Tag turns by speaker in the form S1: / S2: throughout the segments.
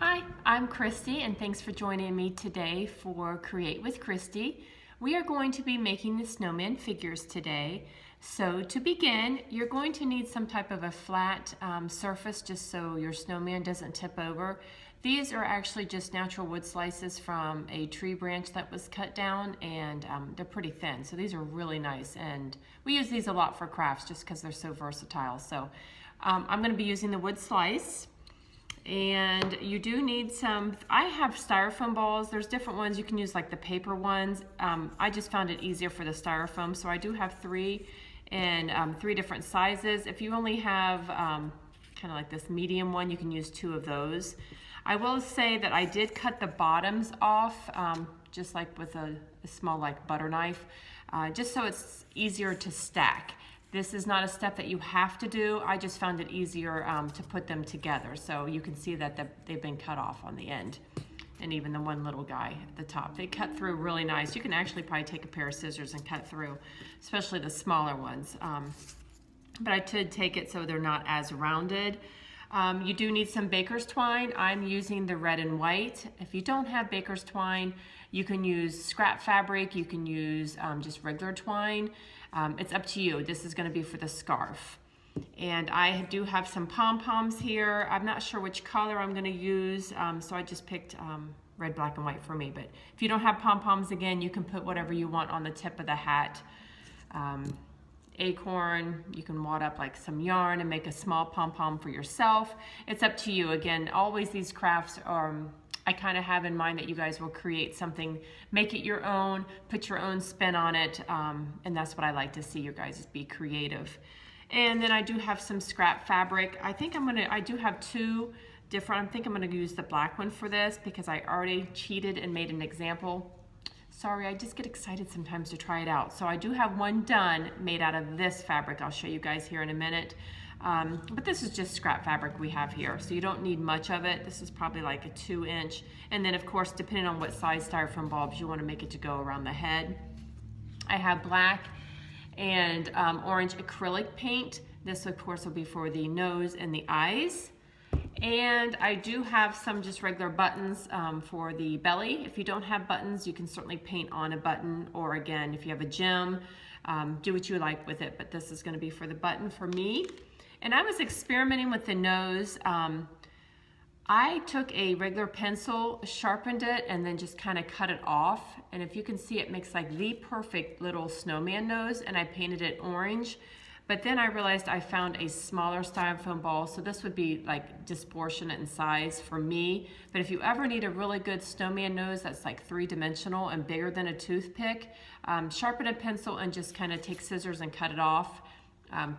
S1: Hi, I'm Cristy, and thanks for joining me today for Create with Cristy. We are going to be making the snowman figures today. So to begin, you're going to need some type of a flat surface just so your snowman doesn't tip over. These are actually just natural wood slices from a tree branch that was cut down, and they're pretty thin. So these are really nice, and we use these a lot for crafts just because they're so versatile. So I'm going to be using the wood slice. And you do need some, I have styrofoam balls. There's different ones. You can use like the paper ones. I just found it easier for the styrofoam. So I do have three in three different sizes. If you only have kind of like this medium one, you can use two of those. I will say that I did cut the bottoms off, just like with a small like butter knife, just so it's easier to stack. This is not a step that you have to do. I just found it easier to put them together. So you can see that they've been cut off on the end. And even the one little guy at the top. They cut through really nice. You can actually probably take a pair of scissors and cut through, especially the smaller ones. But I did take it so they're not as rounded. You do need some baker's twine. I'm using the red and white. If you don't have baker's twine, you can use scrap fabric. You can use just regular twine. It's up to you. This is going to be for the scarf. And I do have some pom-poms here. I'm not sure which color I'm going to use, so I just picked red, black, and white for me. But if you don't have pom-poms, again, you can put whatever you want on the tip of the hat. Acorn, you can wad up like some yarn and make a small pom-pom for yourself. It's up to you. Again, always these crafts are, I kind of have in mind that you guys will create something, make it your own, put your own spin on it, and that's what I like to see you guys be creative. And then I do have some scrap fabric. I think I do have two different, I think I'm gonna use the black one for this because I already cheated and made an example. Sorry, I just get excited sometimes to try it out. So I do have one done made out of this fabric. I'll show you guys here in a minute. But this is just scrap fabric we have here, so you don't need much of it. This is probably like a 2-inch. And then of course, depending on what size styrofoam bulbs you want to make it to go around the head. I have black and orange acrylic paint. This of course will be for the nose and the eyes. And I do have some just regular buttons for the belly. If you don't have buttons, you can certainly paint on a button, or again, if you have a gem, do what you like with it, but this is going to be for the button for me. And I was experimenting with the nose. I took a regular pencil, sharpened it, and then just kind of cut it off. And if you can see, it makes like the perfect little snowman nose, and I painted it orange. But then I realized I found a smaller styrofoam ball, so this would be like disproportionate in size for me. But if you ever need a really good snowman nose that's like 3-dimensional and bigger than a toothpick, sharpen a pencil and just kind of take scissors and cut it off.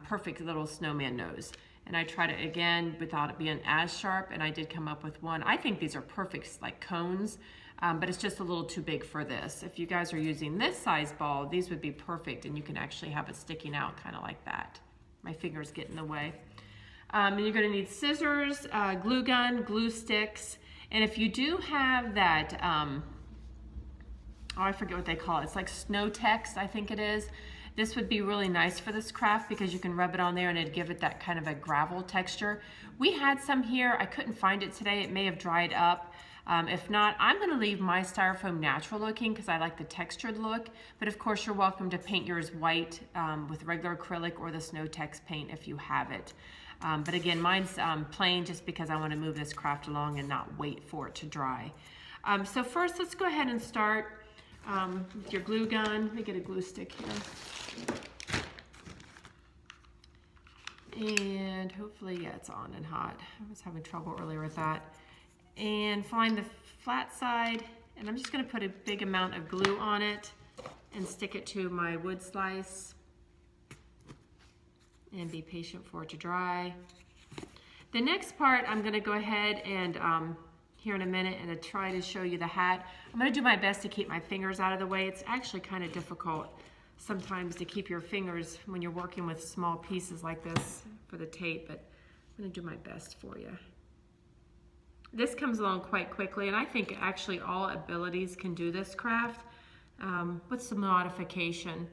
S1: Perfect little snowman nose. And I tried it again without it being as sharp, and I did come up with one. I think these are perfect like cones, but it's just a little too big for this. If you guys are using this size ball, these would be perfect, and you can actually have it sticking out kind of like that. My fingers get in the way. And you're going to need scissors, glue gun, glue sticks, and if you do have that, oh, I forget what they call it. It's like snow text, I think it is. This would be really nice for this craft because you can rub it on there and it'd give it that kind of a gravel texture. We had some here. I couldn't find it today. It may have dried up. If not, I'm going to leave my styrofoam natural looking because I like the textured look. But of course, you're welcome to paint yours white with regular acrylic or the snow text paint if you have it. But again, mine's plain just because I want to move this craft along and not wait for it to dry. So first, let's go ahead and start with your glue gun. Let me get a glue stick here. And hopefully, yeah, it's on and hot. I was having trouble earlier with that. And find the flat side, and I'm just gonna put a big amount of glue on it and stick it to my wood slice and be patient for it to dry. The next part, I'm gonna go ahead and here in a minute and try to show you the hat. I'm gonna do my best to keep my fingers out of the way. It's actually kind of difficult sometimes to keep your fingers when you're working with small pieces like this for the tape, but I'm gonna do my best for you. This comes along quite quickly, and I think actually all abilities can do this craft with some modification.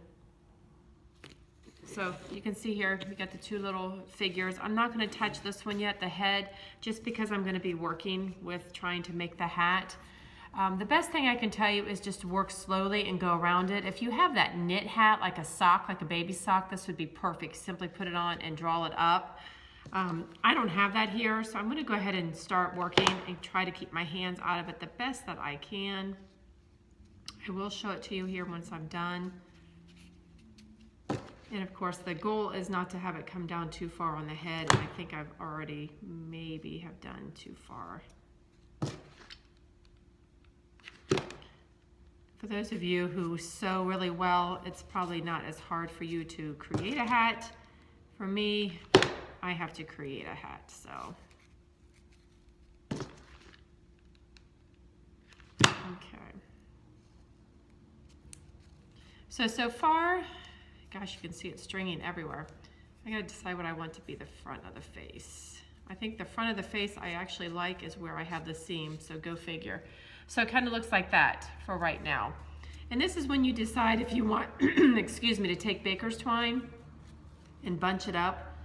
S1: So you can see here, we got the two little figures. I'm not gonna touch this one yet, the head, just because I'm gonna be working with trying to make the hat. The best thing I can tell you is just to work slowly and go around it. If you have that knit hat, like a sock, like a baby sock, this would be perfect. Simply put it on and draw it up. I don't have that here, so I'm gonna go ahead and start working and try to keep my hands out of it the best that I can. I will show it to you here once I'm done. And of course, the goal is not to have it come down too far on the head. I think I've already maybe have done too far. For those of you who sew really well, it's probably not as hard for you to create a hat. For me, I have to create a hat, so. Okay. So far, gosh, you can see it stringing everywhere. I gotta decide what I want to be the front of the face. I think the front of the face I actually like is where I have the seam, so go figure. So it kind of looks like that for right now. And this is when you decide if you want, excuse me, to take baker's twine and bunch it up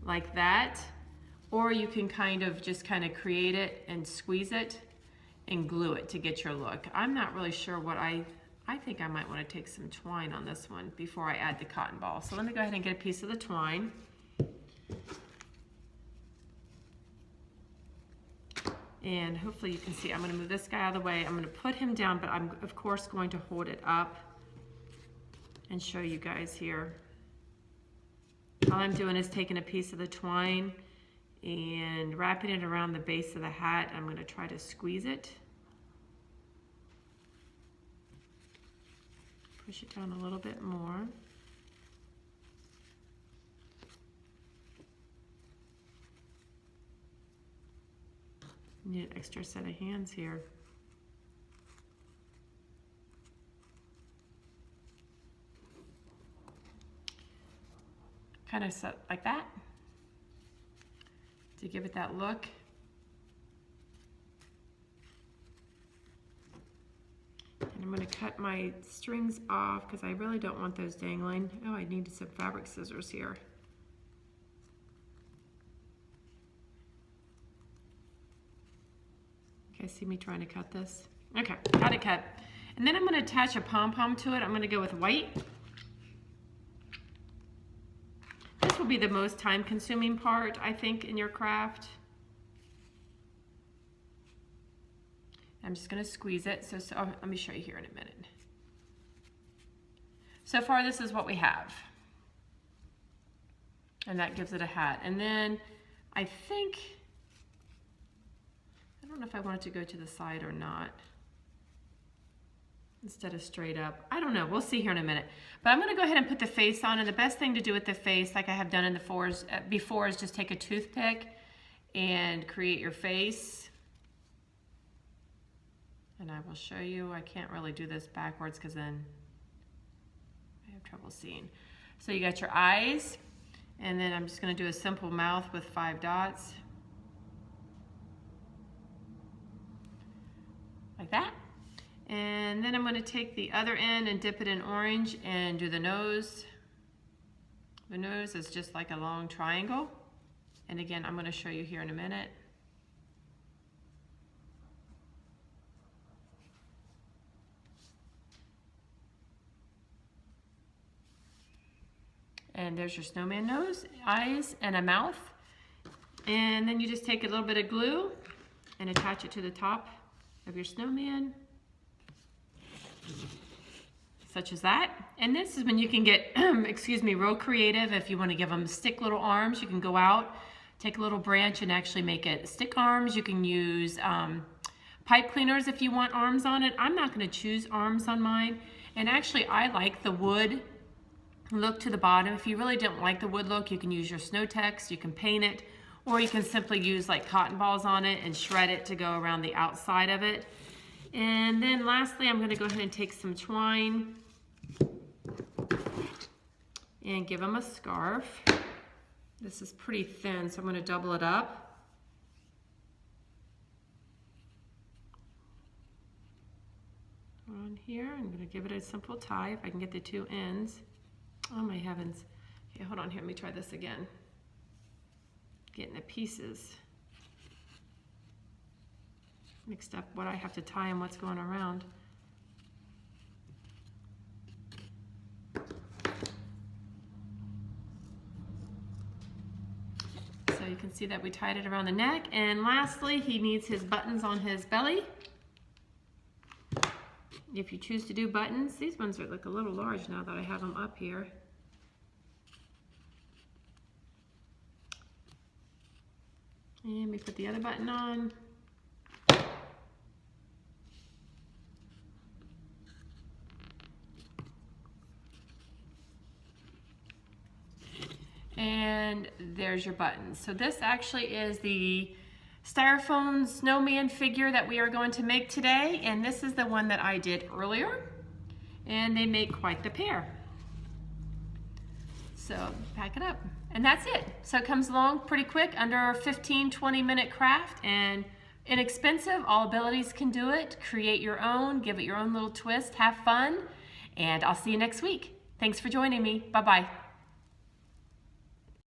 S1: like that, or you can kind of create it and squeeze it and glue it to get your look. I'm not really sure what I think I might want to take some twine on this one before I add the cotton ball. So let me go ahead and get a piece of the twine. And hopefully you can see, I'm going to move this guy out of the way. I'm going to put him down, but I'm of course going to hold it up and show you guys here. All I'm doing is taking a piece of the twine and wrapping it around the base of the hat. I'm going to try to squeeze it. Push it down a little bit more. Need an extra set of hands here. Kind of set like that to give it that look. And I'm going to cut my strings off because I really don't want those dangling. Oh, I need some fabric scissors here. You guys see me trying to cut this? Okay, got it cut. And then I'm going to attach a pom-pom to it. I'm going to go with white. This will be the most time-consuming part, I think, in your craft. I'm just going to squeeze it. So let me show you here in a minute. So far, this is what we have. And that gives it a hat. And then I think, I don't know if I want it to go to the side or not, instead of straight up. I don't know, we'll see here in a minute. But I'm gonna go ahead and put the face on, and the best thing to do with the face, like I have done in the before, is just take a toothpick and create your face. And I will show you, I can't really do this backwards because then I have trouble seeing. So you got your eyes, and then I'm just gonna do a simple mouth with 5 dots. Like that. And then I'm going to take the other end and dip it in orange and do the nose. The nose is just like a long triangle. And again, I'm going to show you here in a minute. And there's your snowman nose, eyes, and a mouth. And then you just take a little bit of glue and attach it to the top of your snowman. Such as that. And this is when you can get, excuse me, real creative. If you want to give them stick little arms, you can go out, take a little branch and actually make it stick arms. You can use pipe cleaners if you want arms on it. I'm not going to choose arms on mine. And actually, I like the wood look to the bottom. If you really don't like the wood look, you can use your Snow-Tex, you can paint it, or you can simply use like cotton balls on it and shred it to go around the outside of it. And then lastly, I'm going to go ahead and take some twine and give them a scarf. This is pretty thin, so I'm going to double it up. On here, I'm going to give it a simple tie if I can get the two ends. Oh my heavens. Okay, hold on here, let me try this again. Getting the pieces mixed up, what I have to tie and what's going around. So you can see that we tied it around the neck. And lastly, he needs his buttons on his belly. If you choose to do buttons, these ones are like a little large now that I have them up here. And we put the other button on. And there's your buttons. So this actually is the styrofoam snowman figure that we are going to make today. And this is the one that I did earlier. And they make quite the pair. So pack it up. And that's it. So it comes along pretty quick, under a 15-20 minute craft, and inexpensive. All abilities can do it. Create your own, give it your own little twist, have fun, and I'll see you next week. Thanks for joining me. Bye-bye.